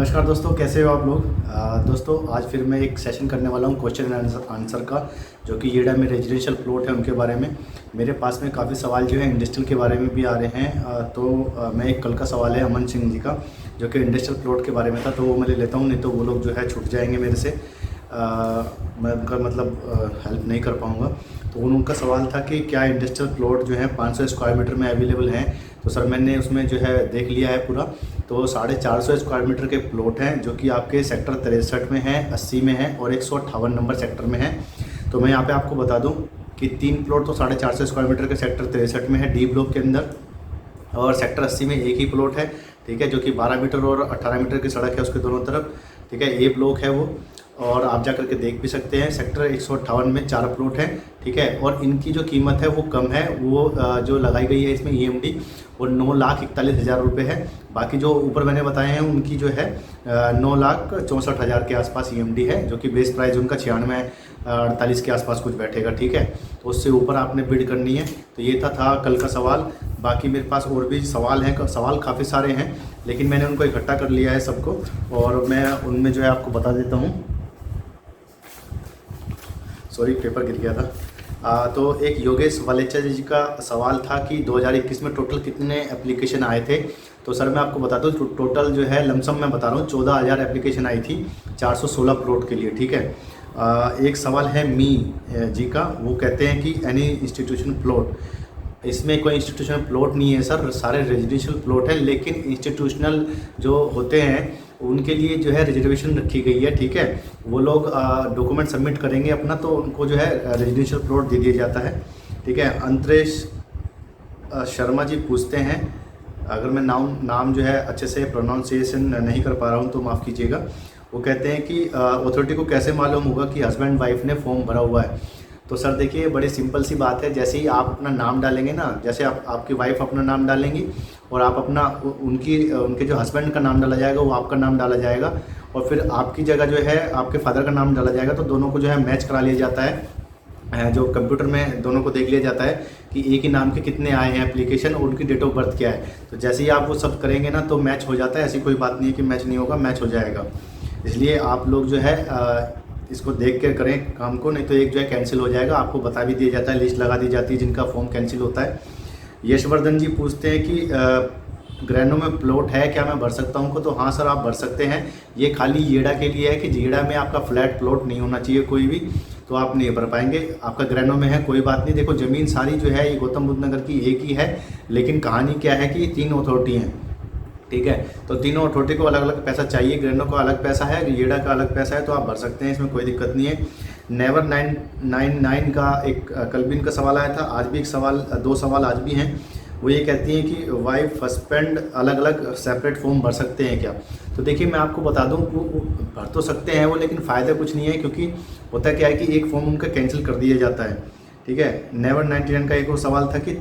नमस्कार दोस्तों, कैसे हो आप लोग। दोस्तों आज फिर मैं एक सेशन करने वाला हूँ क्वेश्चन एंड आंसर का, जो कि येड़ा में रेजिडेंशियल प्लॉट है उनके बारे में। मेरे पास में काफ़ी सवाल जो है इंडस्ट्रियल के बारे में भी आ रहे हैं। मैं एक कल का सवाल है अमन सिंह जी का, जो कि इंडस्ट्रियल प्लॉट के बारे में था, तो वो मैं ले लेता हूँ, नहीं तो वो लोग जो है छूट जाएंगे मेरे से। मैं उनका हेल्प नहीं कर पाऊँगा। तो उनका सवाल था कि क्या इंडस्ट्रियल प्लॉट जो है 500 स्क्वायर मीटर में अवेलेबल हैं। तो सर मैंने उसमें जो है देख लिया है पूरा। तो 450 स्क्वायर मीटर के प्लॉट हैं, जो कि आपके सेक्टर 63 में है, 80 में है और 158 नंबर सेक्टर में है। तो मैं यहाँ पे आपको बता दूँ कि 3 प्लॉट तो 450 स्क्वायर मीटर के सेक्टर 63 में है, डी ब्लॉक के अंदर, और सेक्टर 80 में एक ही प्लॉट है, ठीक है, जो कि 12 मीटर और 18 मीटर की सड़क है उसके दोनों तरफ, ठीक है, ए ब्लॉक है वो। और आप जा करके देख भी सकते हैं। सेक्टर 158 में 4 प्लॉट हैं, ठीक है, और इनकी जो कीमत है वो कम है। वो जो लगाई गई है इसमें ईएमडी वो 9,41,000 रुपये है। बाकी जो ऊपर मैंने बताए हैं उनकी जो है 9,64,000 के आसपास ईएमडी है, जो कि बेस प्राइस उनका 96-48 के आसपास कुछ बैठेगा, ठीक है। तो उससे ऊपर आपने बिड करनी है। तो ये था कल का सवाल। बाकी मेरे पास और भी सवाल हैं, सवाल काफ़ी सारे हैं, लेकिन मैंने उनको इकट्ठा कर लिया है सबको, और मैं उनमें जो है आपको बता देता हूँ। सॉरी, पेपर गिर गया था। तो एक योगेश वालेचा जी का सवाल था कि 2021 में टोटल कितने एप्लीकेशन आए थे। तो सर मैं आपको बता दूं, टोटल जो है लमसम मैं बता रहा हूँ 14,000 एप्लीकेशन आई थी 416 प्लॉट के लिए, ठीक है। एक सवाल है मी जी का, वो कहते हैं कि एनी इंस्टीट्यूशन प्लॉट। इसमें कोई इंस्टीट्यूशनल प्लॉट नहीं है सर, सारे रेजिडेंशियल प्लॉट है, लेकिन इंस्टीट्यूशनल जो होते हैं उनके लिए जो है रिजर्वेशन रखी गई है, ठीक है। वो लोग डॉक्यूमेंट सबमिट करेंगे अपना, तो उनको जो है रेजिडेंशियल प्लॉट दे दिया जाता है, ठीक है। अंतरेश शर्मा जी पूछते हैं, अगर मैं नाम जो है अच्छे से प्रोनाउंसिएशन नहीं कर पा रहा हूँ तो माफ़ कीजिएगा। वो कहते हैं कि अथॉरिटी को कैसे मालूम होगा कि हस्बैंड वाइफ ने फॉर्म भरा हुआ है। तो सर देखिए, बड़ी सिंपल सी बात है। जैसे ही आप अपना नाम डालेंगे ना, जैसे आपकी वाइफ अपना नाम डालेंगी और आप अपना उनके जो हस्बैंड का नाम डाला जाएगा वो आपका नाम डाला जाएगा, और फिर आपकी जगह जो है आपके फादर का नाम डाला जाएगा। तो दोनों को जो है मैच करा लिया जाता है, जो कंप्यूटर में दोनों को देख लिया जाता है कि एक ही नाम के कितने आए हैं एप्लीकेशन और उनकी डेट ऑफ बर्थ क्या है। तो जैसे ही आप वो सब करेंगे ना तो मैच हो जाता है। ऐसी कोई बात नहीं है कि मैच नहीं होगा, मैच हो जाएगा। इसलिए आप लोग जो है इसको देख कर करें काम को, नहीं तो एक जो है कैंसिल हो जाएगा। आपको बता भी दिया जाता है, लिस्ट लगा दी जाती है जिनका फॉर्म कैंसिल होता है। यशवर्धन जी पूछते हैं कि ग्रैनो में प्लॉट है, क्या मैं भर सकता हूँ। तो हाँ सर, आप भर सकते हैं। ये खाली येड़ा के लिए है कि येड़ा में आपका फ्लैट प्लॉट नहीं होना चाहिए कोई भी, तो आप नहीं भर पाएंगे। आपका ग्रैनो में है कोई बात नहीं। देखो ज़मीन सारी जो है ये गौतम बुद्ध नगर की एक ही है, लेकिन कहानी क्या है कि 3 अथॉरिटी हैं, ठीक है। तो तीनों अथॉरिटी को अलग अलग पैसा चाहिए। ग्रैनो का अलग पैसा है, येड़ा का अलग पैसा है, तो आप भर सकते हैं, इसमें कोई दिक्कत नहीं है। नेवर 999 का एक कल भी इनका सवाल आया था, आज भी एक सवाल, 2 सवाल आज भी हैं। वो ये कहती हैं कि वाइफ हस्बैंड अलग अलग सेपरेट फॉर्म भर सकते हैं क्या। तो देखिए मैं आपको बता दूं, वो भर तो सकते हैं वो, लेकिन फ़ायदा कुछ नहीं है, क्योंकि होता क्या है कि एक फॉर्म उनका कैंसिल कर दिया जाता है, ठीक है। नेवर 99 का एक और सवाल था कि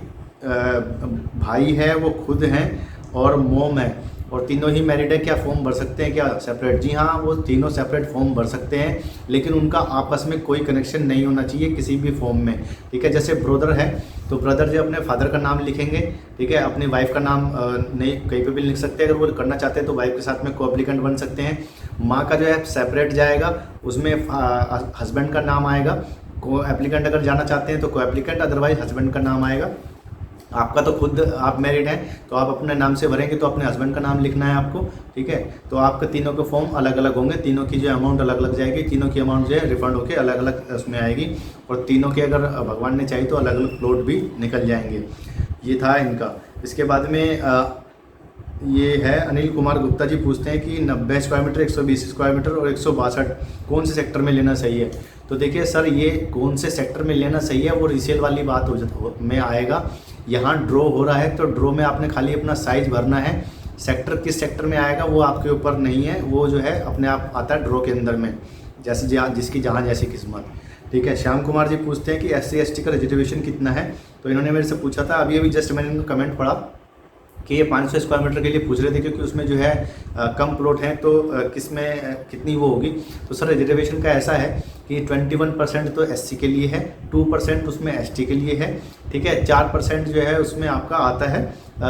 भाई है वो खुद हैं और मोम है और तीनों ही मैरिड है, क्या फॉर्म भर सकते हैं क्या सेपरेट। जी हाँ, वो तीनों सेपरेट फॉर्म भर सकते हैं, लेकिन उनका आपस में कोई कनेक्शन नहीं होना चाहिए किसी भी फॉर्म में, ठीक है। जैसे ब्रदर है तो ब्रदर जो अपने फादर का नाम लिखेंगे, ठीक है, अपनी वाइफ का नाम नहीं कहीं पे भी लिख सकते हैं। अगर वो करना चाहते हैं तो वाइफ के साथ में को-एप्लीकेंट बन सकते हैं। माँ का जो है सेपरेट जाएगा, उसमें हस्बैंड का नाम आएगा। को-एप्लीकेंट अगर जाना चाहते हैं तो को-एप्लीकेंट, अदरवाइज हस्बैंड का नाम आएगा। आपका तो खुद आप मैरिड हैं तो आप अपने नाम से भरेंगे, तो अपने हस्बैंड का नाम लिखना है आपको, ठीक है। तो आपके तीनों के फॉर्म अलग अलग होंगे, तीनों की जो अमाउंट अलग अलग जाएगी, तीनों की अमाउंट जो है रिफंड होकर अलग अलग उसमें आएगी, और तीनों के अगर भगवान ने चाहिए तो अलग अलग प्लॉट भी निकल जाएंगे। ये था इनका। इसके बाद में ये है अनिल कुमार गुप्ता जी पूछते हैं कि 90 स्क्वायर मीटर, 120 स्क्वायर मीटर और 162 कौन से सेक्टर में लेना सही है। तो देखिए सर, ये कौन से सेक्टर में लेना सही है वो रीसेल वाली बात में आएगा। यहाँ ड्रॉ हो रहा है तो ड्रॉ में आपने खाली अपना साइज भरना है। सेक्टर किस सेक्टर में आएगा वो आपके ऊपर नहीं है, वो जो है अपने आप आता है ड्रॉ के अंदर में, जैसे जिसकी जहाँ जैसी किस्मत, ठीक है। श्याम कुमार जी पूछते हैं कि SC ST का रिजर्वेशन कितना है। तो इन्होंने मेरे से पूछा था, अभी जस्ट मैंने इनका कमेंट पढ़ा कि ये 500 स्क्वायर मीटर के लिए पूछ रहे थे, क्योंकि उसमें जो है कम प्लॉट हैं, तो किस में कितनी वो होगी। तो सर रिजर्वेशन का ऐसा है कि 21% तो एससी के लिए है, 2% उसमें एसटी के लिए है, ठीक है। 4% जो है उसमें आपका आता है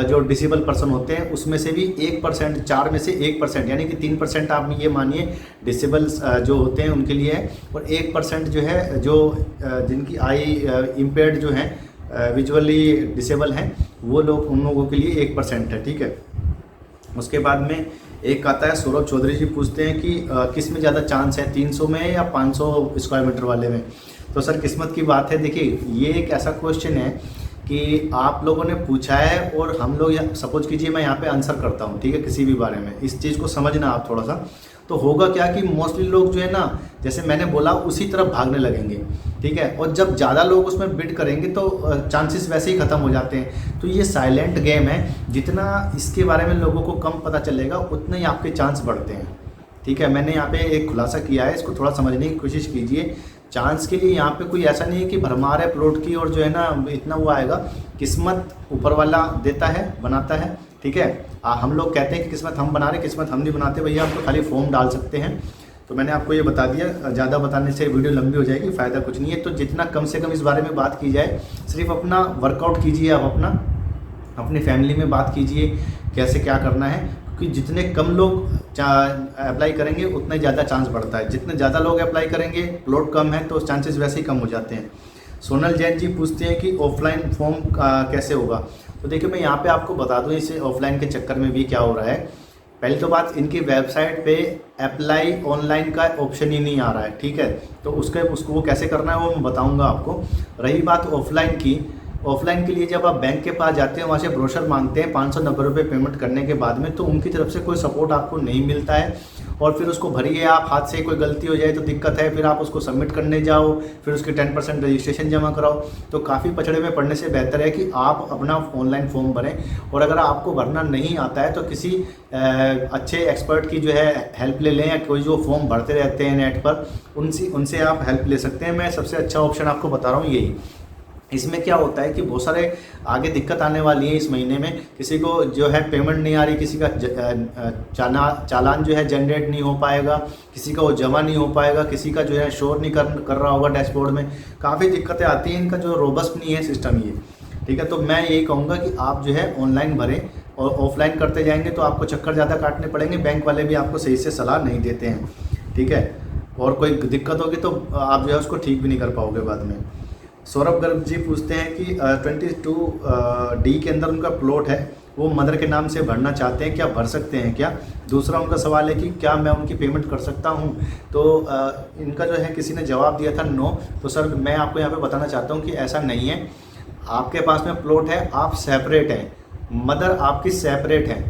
जो डिसेबल पर्सन होते हैं, उसमें से भी 1%, 4 में से 1% यानी कि 3% आप ये मानिए डिसेबल जो होते हैं उनके लिए है, और 1% जो है जो जिनकी आई इम्पेयर्ड जो हैं, विजुअली डिसेबल हैं, वो लोग, उन लोगों के लिए 1% है, ठीक है। उसके बाद में एक आता है सौरभ चौधरी जी पूछते हैं कि किस में ज़्यादा चांस है, 300 में या 500 स्क्वायर मीटर वाले में। तो सर किस्मत की बात है, देखिए ये एक ऐसा क्वेश्चन है कि आप लोगों ने पूछा है और हम लोग, सपोज कीजिए मैं यहाँ पे आंसर करता हूँ, ठीक है, किसी भी बारे में, इस चीज़ को समझना आप थोड़ा सा। तो होगा क्या कि मोस्टली लोग जो है ना, जैसे मैंने बोला उसी तरफ भागने लगेंगे, ठीक है। और जब ज़्यादा लोग उसमें बिड करेंगे तो चांसेस वैसे ही ख़त्म हो जाते हैं। तो ये साइलेंट गेम है, जितना इसके बारे में लोगों को कम पता चलेगा उतने ही आपके चांस बढ़ते हैं, ठीक है। मैंने यहाँ पे एक खुलासा किया है, इसको थोड़ा समझने की कोशिश कीजिए। चांस के लिए यहाँ पे कोई ऐसा नहीं है कि भरमार है प्लॉट की और जो है ना इतना वो आएगा। किस्मत ऊपर वाला देता है, बनाता है, ठीक है। हम लोग कहते हैं कि किस्मत हम बना रहे, किस्मत हम नहीं बनाते भैया, हम तो खाली फॉर्म डाल सकते हैं। तो मैंने आपको ये बता दिया, ज़्यादा बताने से वीडियो लंबी हो जाएगी, फ़ायदा कुछ नहीं है। तो जितना कम से कम इस बारे में बात की जाए, सिर्फ अपना वर्कआउट कीजिए, आप अपनी फैमिली में बात कीजिए कैसे क्या करना है, क्योंकि जितने कम लोग अप्लाई करेंगे उतना ही ज़्यादा चांस बढ़ता है। जितने ज़्यादा लोग अप्लाई करेंगे, प्लॉट कम है, तो चांसेस वैसे ही कम हो जाते हैं। सोनल जैन जी पूछते हैं कि ऑफलाइन फॉर्म कैसे होगा। तो देखिए मैं यहाँ पे आपको बता दूँ, इसे ऑफलाइन के चक्कर में भी क्या हो रहा है। पहली तो बात, इनकी वेबसाइट पे अप्लाई ऑनलाइन का ऑप्शन ही नहीं आ रहा है, ठीक है। तो उसको वो कैसे करना है वो मैं बताऊंगा आपको। रही बात ऑफलाइन की, ऑफलाइन के लिए जब आप बैंक के पास जाते हैं, वहाँ से ब्रोशर मांगते हैं 590 रुपये पेमेंट करने के बाद में, तो उनकी तरफ से कोई सपोर्ट आपको नहीं मिलता है। और फिर उसको भरिए आप, हाथ से कोई गलती हो जाए तो दिक्कत है, फिर आप उसको सबमिट करने जाओ, फिर उसके 10% रजिस्ट्रेशन जमा कराओ। तो काफ़ी पछड़े में पड़ने से बेहतर है कि आप अपना ऑनलाइन फॉर्म भरें। और अगर आपको भरना नहीं आता है तो किसी अच्छे एक्सपर्ट की जो है हेल्प ले लें, या कोई जो फॉर्म भरते रहते हैं नेट पर, उनसे आप हेल्प ले सकते हैं। मैं सबसे अच्छा ऑप्शन आपको बता रहा हूँ यही। इसमें क्या होता है कि बहुत सारे आगे दिक्कत आने वाली है इस महीने में। किसी को जो है पेमेंट नहीं आ रही, किसी का चालान जो है जनरेट नहीं हो पाएगा, किसी का वो जमा नहीं हो पाएगा, किसी का जो है शो नहीं कर रहा होगा डैशबोर्ड में। काफ़ी दिक्कतें आती हैं, इनका जो रोबस्ट नहीं है सिस्टम ये, ठीक है। तो मैं यही कहूँगा कि आप जो है ऑनलाइन भरें, और ऑफलाइन करते जाएंगे तो आपको चक्कर ज़्यादा काटने पड़ेंगे, बैंक वाले भी आपको सही से सलाह नहीं देते हैं, ठीक है। और कोई दिक्कत होगी तो आप जो है उसको ठीक भी नहीं कर पाओगे बाद में। सौरभ गर्ग जी पूछते हैं कि 22D के अंदर उनका प्लॉट है, वो मदर के नाम से भरना चाहते हैं, क्या भर सकते हैं क्या। दूसरा उनका सवाल है कि क्या मैं उनकी पेमेंट कर सकता हूं। तो इनका जो है किसी ने जवाब दिया था नो। तो सर मैं आपको यहाँ पे बताना चाहता हूँ कि ऐसा नहीं है। आपके पास में प्लॉट है, आप सेपरेट हैं, मदर आपकी सेपरेट है।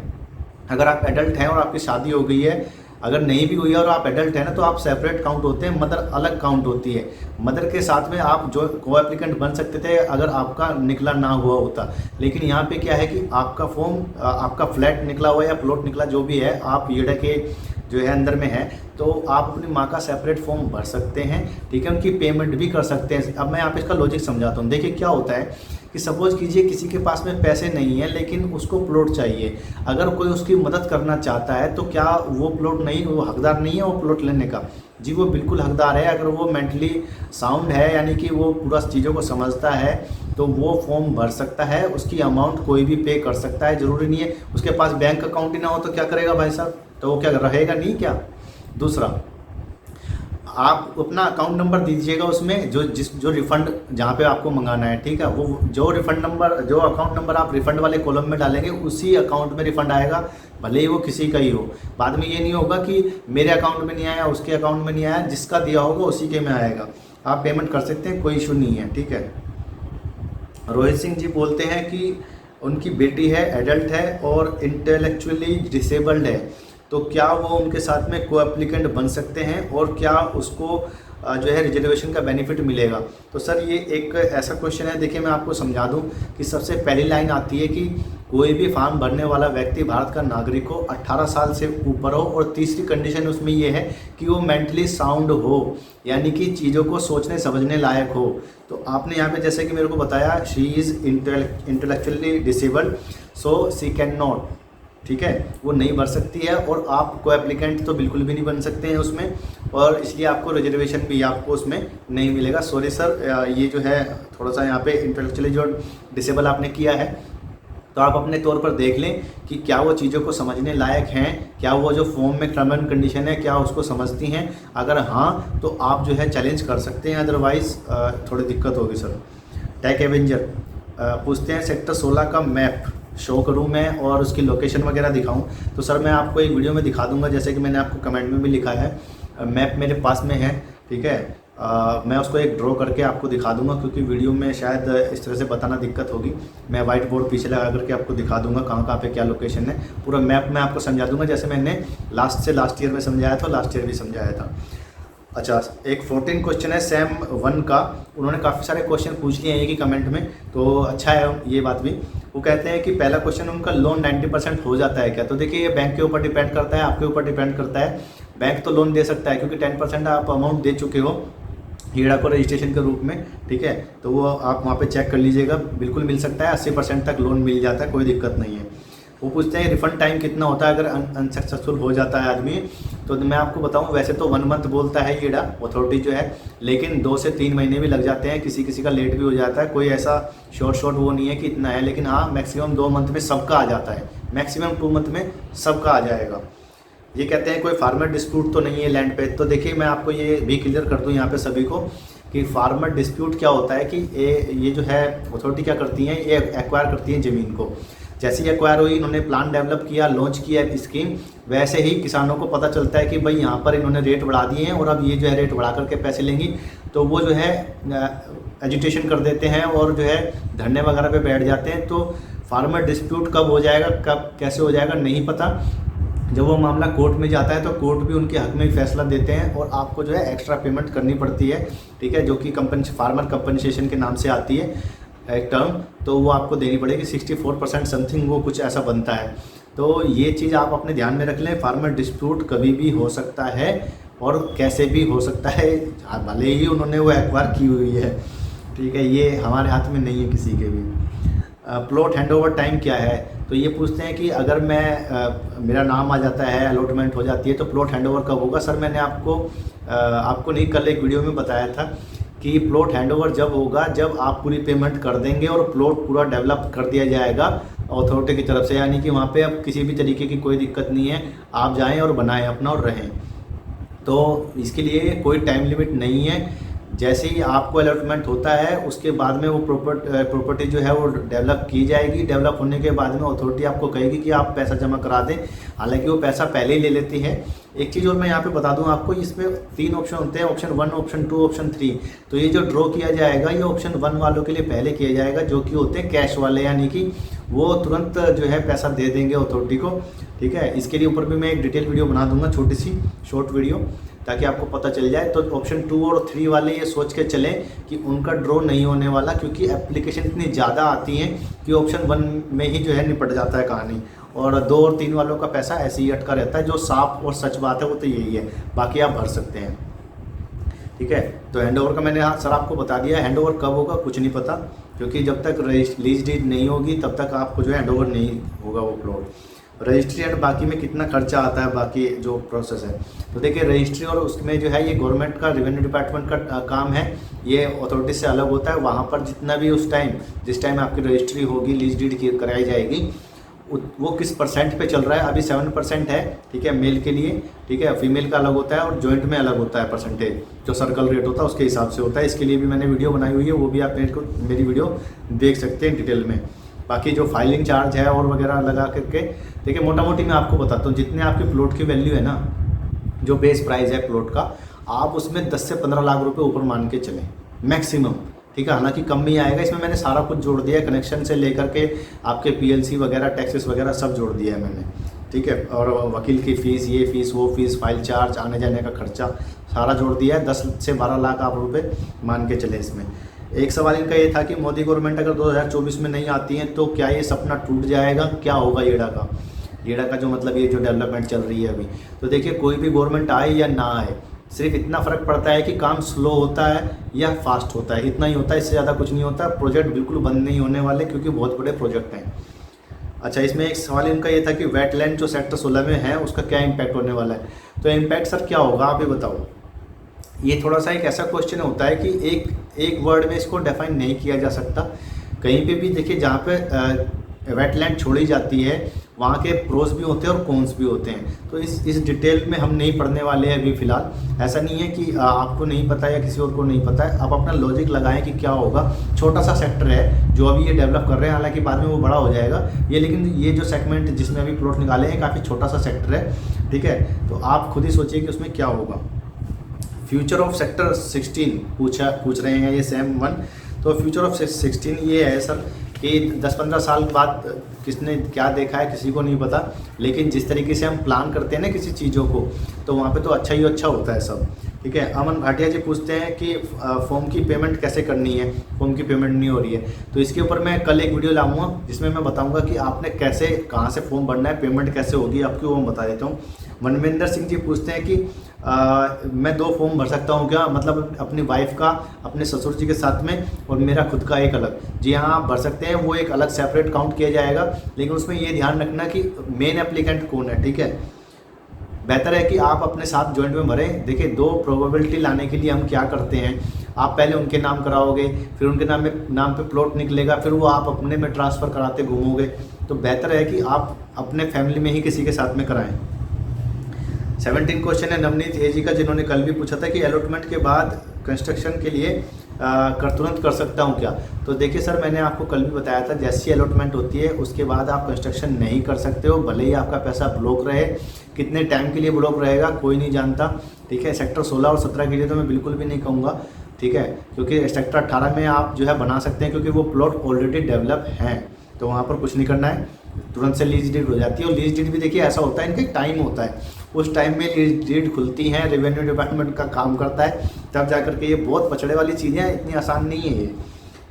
अगर आप एडल्ट हैं और आपकी शादी हो गई है, अगर नहीं भी हुई है और आप एडल्ट हैं ना, तो आप सेपरेट काउंट होते हैं, मदर अलग काउंट होती है। मदर के साथ में आप जो को एप्लीकेंट बन सकते थे अगर आपका निकला ना हुआ होता। लेकिन यहाँ पे क्या है कि आपका फॉर्म, आपका फ्लैट निकला हुआ या प्लॉट निकला जो भी है, आप येड़ा के जो है अंदर में है, तो आप अपनी माँ का सेपरेट फॉर्म भर सकते हैं, ठीक है। उनकी पेमेंट भी कर सकते हैं। अब मैं यहाँ पे इसका लॉजिक समझाता हूँ। देखिए क्या होता है कि सपोज कीजिए किसी के पास में पैसे नहीं है लेकिन उसको प्लॉट चाहिए। अगर कोई उसकी मदद करना चाहता है तो क्या वो प्लॉट नहीं, वो हकदार नहीं है वो प्लॉट लेने का? जी वो बिल्कुल हकदार है। अगर वो मेंटली साउंड है, यानी कि वो पूरा चीज़ों को समझता है, तो वो फॉर्म भर सकता है। उसकी अमाउंट कोई भी पे कर सकता है, ज़रूरी नहीं है उसके पास बैंक अकाउंट ही ना हो तो क्या करेगा भाई साहब, तो वो क्या रहेगा नहीं क्या। दूसरा, आप अपना अकाउंट नंबर दीजिएगा उसमें, जो रिफ़ंड जहाँ पे आपको मंगाना है, ठीक है। वो जो रिफ़ंड नंबर, जो अकाउंट नंबर आप रिफ़ंड वाले कॉलम में डालेंगे उसी अकाउंट में रिफ़ंड आएगा, भले ही वो किसी का ही हो। बाद में ये नहीं होगा कि मेरे अकाउंट में नहीं आया, उसके अकाउंट में नहीं आया, जिसका दिया होगा उसी के में आएगा। आप पेमेंट कर सकते हैं, कोई इशू नहीं है, ठीक है। रोहित सिंह जी बोलते हैं कि उनकी बेटी है, एडल्ट है और इंटेलेक्चुअली डिसेबल्ड है, तो क्या वो उनके साथ में को एप्लीकेंट बन सकते हैं और क्या उसको जो है रिजर्वेशन का बेनिफिट मिलेगा। तो सर ये एक ऐसा क्वेश्चन है। देखिए मैं आपको समझा दूं कि सबसे पहली लाइन आती है कि कोई भी फॉर्म भरने वाला व्यक्ति भारत का नागरिक हो, 18 साल से ऊपर हो, और तीसरी कंडीशन उसमें ये है कि वो मेंटली साउंड हो, यानी कि चीज़ों को सोचने समझने लायक हो। तो आपने यहाँ पे जैसे कि मेरे को बताया she is intellectually disabled, so she can not, ठीक है, वो नहीं भर सकती है और आप को एप्लीकेंट तो बिल्कुल भी नहीं बन सकते हैं उसमें, और इसलिए आपको रिजर्वेशन भी आपको उसमें नहीं मिलेगा। सॉरी सर, ये जो है थोड़ा सा यहाँ पे इंटेलेक्चुअली जो डिसेबल आपने किया है, तो आप अपने तौर पर देख लें कि क्या वो चीज़ों को समझने लायक हैं, क्या वो जो फॉर्म में टर्म एंड कंडीशन है क्या उसको समझती हैं। अगर हाँ तो आप जो है चैलेंज कर सकते हैं, अदरवाइज़ थोड़ी दिक्कत होगी सर। टेक एवेंजर पूछते हैं सेक्टर 16 का मैप शो करूं मैं और उसकी लोकेशन वगैरह दिखाऊं, तो सर मैं आपको एक वीडियो में दिखा दूंगा, जैसे कि मैंने आपको कमेंट में भी लिखा है, मैप मेरे पास में है, ठीक है। मैं उसको एक ड्रॉ करके आपको दिखा दूंगा, क्योंकि वीडियो में शायद इस तरह से बताना दिक्कत होगी। मैं वाइट बोर्ड पीछे लगा करके आपको दिखा दूंगा कहाँ कहाँ पे क्या लोकेशन है, पूरा मैप मैं आपको समझा दूंगा, जैसे मैंने लास्ट ईयर में समझाया था, लास्ट ईयर भी समझाया था। अच्छा, एक 14 क्वेश्चन है सैम 1 का, उन्होंने काफ़ी सारे क्वेश्चन पूछ लिए हैं एक ही कमेंट में, तो अच्छा है ये बात भी। वो कहते हैं कि पहला क्वेश्चन उनका लोन 90% हो जाता है क्या? तो देखिए ये बैंक के ऊपर डिपेंड करता है, आपके ऊपर डिपेंड करता है। बैंक तो लोन दे सकता है क्योंकि 10% आप अमाउंट दे चुके हो हीड़ा को रजिस्ट्रेशन के रूप में, ठीक है, तो वो आप वहाँ पे चेक कर लीजिएगा, बिल्कुल मिल सकता है, 80% तक लोन मिल जाता है, कोई दिक्कत नहीं है। वो पूछते हैं रिफंड टाइम कितना होता है अगर अनसक्सेसफुल हो जाता है आदमी, तो मैं आपको बताऊं वैसे तो 1 मंथ बोलता है हीड़ा अथॉरिटी जो है, लेकिन 2 से 3 महीने भी लग जाते हैं, किसी किसी का लेट भी हो जाता है, कोई ऐसा शॉर्ट वो नहीं है कि इतना है, लेकिन हाँ मैक्सिमम 2 मंथ में सबका आ जाता है, मैक्सिमम 2 मंथ में सबका आ जाएगा। ये कहते हैं कोई फार्मर डिस्प्यूट तो नहीं है लैंड पे, तो देखिए मैं आपको ये भी क्लियर कर दूं यहाँ पे सभी को कि फार्मर डिस्प्यूट क्या होता है कि ये जो है अथॉरिटी क्या करती हैं, ये एक्वायर करती हैं ज़मीन को। जैसे ही एक्वायर हुई, इन्होंने प्लान डेवलप किया, लॉन्च किया स्कीम, वैसे ही किसानों को पता चलता है कि भाई यहाँ पर इन्होंने रेट बढ़ा दिए हैं और अब ये जो है रेट बढ़ा करके पैसे लेंगी, तो वो जो है एजिटेशन कर देते हैं और जो है धरने वगैरह पे बैठ जाते हैं। तो फार्मर डिस्प्यूट कब हो जाएगा, कब कैसे हो जाएगा नहीं पता। जब वो मामला कोर्ट में जाता है तो कोर्ट भी उनके हक में ही फैसला देते हैं और आपको जो है एक्स्ट्रा पेमेंट करनी पड़ती है, ठीक है, जो कि फार्मर कंपनसेशन के नाम से आती है एक टर्म, तो वो आपको देनी पड़ेगी 64% समथिंग, वो कुछ ऐसा बनता है। तो ये चीज़ आप अपने ध्यान में रख लें, फार्मर डिस्प्यूट कभी भी हो सकता है और कैसे भी हो सकता है, भले ही उन्होंने वो एक्वायर की हुई है, ठीक है, ये हमारे हाथ में नहीं है किसी के भी। प्लॉट हैंडओवर टाइम क्या है? तो ये पूछते हैं कि अगर मैं मेरा नाम आ जाता है, अलॉटमेंट हो जाती है, तो प्लॉट हैंडओवर कब होगा? सर मैंने आपको नहीं कल एक वीडियो में बताया था कि प्लॉट हैंडओवर जब होगा जब आप पूरी पेमेंट कर देंगे और प्लॉट पूरा डेवलप कर दिया जाएगा अथॉरिटी की तरफ से, यानी कि वहाँ पे अब किसी भी तरीके की कोई दिक्कत नहीं है, आप जाएं और बनाएं अपना और रहें। तो इसके लिए कोई टाइम लिमिट नहीं है, जैसे ही आपको अलॉटमेंट होता है उसके बाद में वो प्रॉपर्टी जो है वो डेवलप की जाएगी। डेवलप होने के बाद में अथॉरिटी आपको कहेगी कि आप पैसा जमा करा दें, हालांकि वो पैसा पहले ही ले लेती है। एक चीज़ और मैं यहाँ पे बता दूँ आपको, इसमें 3 ऑप्शन होते हैं, ऑप्शन 1, ऑप्शन 2, ऑप्शन 3। तो ये जो ड्रॉ किया जाएगा ये ऑप्शन 1 वालों के लिए पहले किया जाएगा, जो कि होते हैं कैश वाले, यानी कि वो तुरंत जो है पैसा दे देंगे अथॉरिटी को, ठीक है। इसके लिए ऊपर भी मैं एक डिटेल वीडियो बना दूंगा, छोटी सी शॉर्ट वीडियो, ताकि आपको पता चल जाए। तो ऑप्शन 2 और 3 वाले ये सोच के चलें कि उनका ड्रॉ नहीं होने वाला, क्योंकि एप्लीकेशन इतनी ज़्यादा आती हैं कि ऑप्शन 1 में ही जो है निपट जाता है कहानी, और 2 और 3 वालों का पैसा ऐसे ही अटका रहता है। जो साफ और सच बात है वो तो यही है, बाकी आप भर सकते हैं, ठीक है। तो हैंडओवर का मैंने सर आपको बता दिया, हैंडओवर कब होगा कुछ नहीं पता, क्योंकि जब तक लीज डीड नहीं होगी तब तक आपको जो है हैंडओवर नहीं होगा वो प्लॉट। रजिस्ट्री एंड बाकी में कितना खर्चा आता है, बाकी जो प्रोसेस है, तो देखिए रजिस्ट्री और उसमें जो है ये गवर्नमेंट का रेवेन्यू डिपार्टमेंट का काम है, ये अथॉरिटी से अलग होता है। वहाँ पर जितना भी जिस टाइम आपकी रजिस्ट्री होगी, लीज डीड कराई जाएगी, वो किस % पे चल रहा है, अभी 7% है, ठीक है, मेल के लिए, ठीक है, फीमेल का अलग होता है और जॉइंट में अलग होता है परसेंटेज, जो सर्कल रेट होता है उसके हिसाब से होता है। इसके लिए भी मैंने वीडियो बनाई हुई है, वो भी आप मेरी वीडियो देख सकते हैं डिटेल में। बाकी जो फाइलिंग चार्ज है और वगैरह लगा करके, देखिए मोटा मोटी मैं आपको बताता हूँ, जितने आपके प्लॉट की वैल्यू है ना, जो बेस प्राइस है प्लॉट का, आप उसमें 10 से 15 लाख रुपए ऊपर मान के चलें मैक्सिमम, ठीक है, हालांकि कम ही आएगा। इसमें मैंने सारा कुछ जोड़ दिया है, कनेक्शन से लेकर के आपके PLC वगैरह, टैक्सेस वगैरह सब जोड़ दिया है मैंने, ठीक है, और वकील की फ़ीस, ये फ़ीस, वो फ़ीस, फाइल चार्ज, आने जाने का खर्चा सारा जोड़ दिया है। 10 से 12 लाख आप रुपये मान के चले इसमें। एक सवाल इनका ये था कि मोदी गवर्नमेंट अगर 2024 में नहीं आती है तो क्या ये सपना टूट जाएगा, क्या होगा हीड़ा का जो मतलब ये जो डेवलपमेंट चल रही है अभी। तो देखिए कोई भी गवर्नमेंट आए या ना आए, सिर्फ इतना फ़र्क पड़ता है कि काम स्लो होता है या फास्ट होता है, इतना ही होता है, इससे ज़्यादा कुछ नहीं होता। प्रोजेक्ट बिल्कुल बंद नहीं होने वाले, क्योंकि बहुत बड़े प्रोजेक्ट हैं। अच्छा, इसमें एक सवाल इनका ये था कि वेटलैंड जो सेक्टर 16 में है उसका क्या इम्पैक्ट होने वाला है। तो इम्पैक्ट सर क्या होगा आप ही बताओ। ये थोड़ा सा एक ऐसा क्वेश्चन होता है कि एक वर्ड में इसको डिफाइन नहीं किया जा सकता। कहीं पे भी देखिए जहाँ पे वेटलैंड छोड़ी जाती है वहाँ के प्रोस भी होते हैं और कॉन्स भी होते हैं। तो इस डिटेल में हम नहीं पढ़ने वाले हैं अभी फ़िलहाल। ऐसा नहीं है कि आपको नहीं पता है या किसी और को नहीं पता है, आप अपना लॉजिक लगाएं कि क्या होगा। छोटा सा सेक्टर है जो अभी ये डेवलप कर रहे हैं, हालांकि बाद में वो बड़ा हो जाएगा ये, लेकिन ये जो सेगमेंट जिसमें अभी प्लॉट निकाले हैं काफ़ी छोटा सा सेक्टर है, ठीक है। तो आप खुद ही सोचिए कि उसमें क्या होगा। फ्यूचर ऑफ सेक्टर 16 पूछ रहे हैं ये सेम 1। तो फ्यूचर ऑफ 16 ये है सर कि 10-15 साल बाद किसने क्या देखा है किसी को नहीं पता, लेकिन जिस तरीके से हम प्लान करते हैं ना किसी चीज़ों को, तो वहाँ पे तो अच्छा ही अच्छा होता है सब, ठीक है। अमन भाटिया जी पूछते हैं कि फॉर्म की पेमेंट कैसे करनी है, फॉर्म की पेमेंट नहीं हो रही है। तो इसके ऊपर मैं कल एक वीडियो लाऊंगा जिसमें मैं बताऊंगा कि आपने कैसे कहाँ से फॉर्म भरना है, पेमेंट कैसे होगी आपकी, वो बता देता हूँ। मनविंदर सिंह जी पूछते हैं कि मैं 2 फॉर्म भर सकता हूँ क्या, मतलब अपनी वाइफ का अपने ससुर जी के साथ में और मेरा खुद का एक अलग। जी हाँ, आप भर सकते हैं, वो एक अलग सेपरेट काउंट किया जाएगा, लेकिन उसमें ये ध्यान रखना कि मेन एप्लीकेंट कौन है, ठीक है। बेहतर है कि आप अपने साथ जॉइंट में भरें। देखिए 2 प्रोबेबिलिटी लाने के लिए हम क्या करते हैं, आप पहले उनके नाम कराओगे, फिर उनके नाम पे प्लॉट निकलेगा, फिर वो आप अपने में ट्रांसफ़र कराते घूमोगे। तो बेहतर है कि आप अपने फैमिली में ही किसी के साथ में कराएं। 17 क्वेश्चन है नवनीत एजी का, जिन्होंने कल भी पूछा था कि अलॉटमेंट के बाद कंस्ट्रक्शन के लिए तुरंत कर सकता हूं क्या। तो देखिए सर, मैंने आपको कल भी बताया था जैसी अलॉटमेंट होती है उसके बाद आप कंस्ट्रक्शन नहीं कर सकते हो, भले ही आपका पैसा ब्लॉक रहे। कितने टाइम के लिए ब्लॉक रहेगा कोई नहीं जानता, ठीक है। सेक्टर 16 और 17 के लिए तो मैं बिल्कुल भी नहीं कहूँगा, ठीक है, क्योंकि सेक्टर 18 में आप जो है बना सकते हैं, क्योंकि वो प्लॉट ऑलरेडी डेवलप हैं, तो वहाँ पर कुछ नहीं करना है, तुरंत से लीज डीड हो जाती है। और लीज डीड भी देखिए ऐसा होता है, इनका टाइम होता है, उस टाइम में लीज डीड खुलती हैं, रेवेन्यू डिपार्टमेंट का काम करता है, तब जाकर के ये बहुत पछड़े वाली चीज़ें हैं, इतनी आसान नहीं है ये,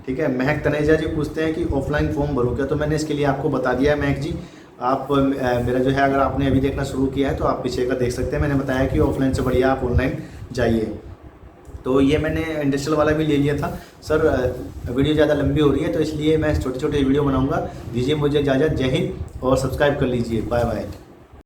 ठीक है। महक तनेजा जी पूछते हैं कि ऑफलाइन फॉर्म भरूँ क्या। तो मैंने इसके लिए आपको बता दिया है महक जी। आप मेरा जो है, अगर आपने अभी देखना शुरू किया है तो आप पीछे का देख सकते हैं, मैंने बताया कि ऑफलाइन से बढ़िया आप ऑनलाइन जाइए। तो ये मैंने इंडस्ट्रियल वाला भी ले लिया था सर। वीडियो ज़्यादा लंबी हो रही है तो इसलिए मैं छोटे छोटे वीडियो बनाऊंगा। दीजिए मुझे इजाज़त, जय हिंद, और सब्सक्राइब कर लीजिए, बाय बाय।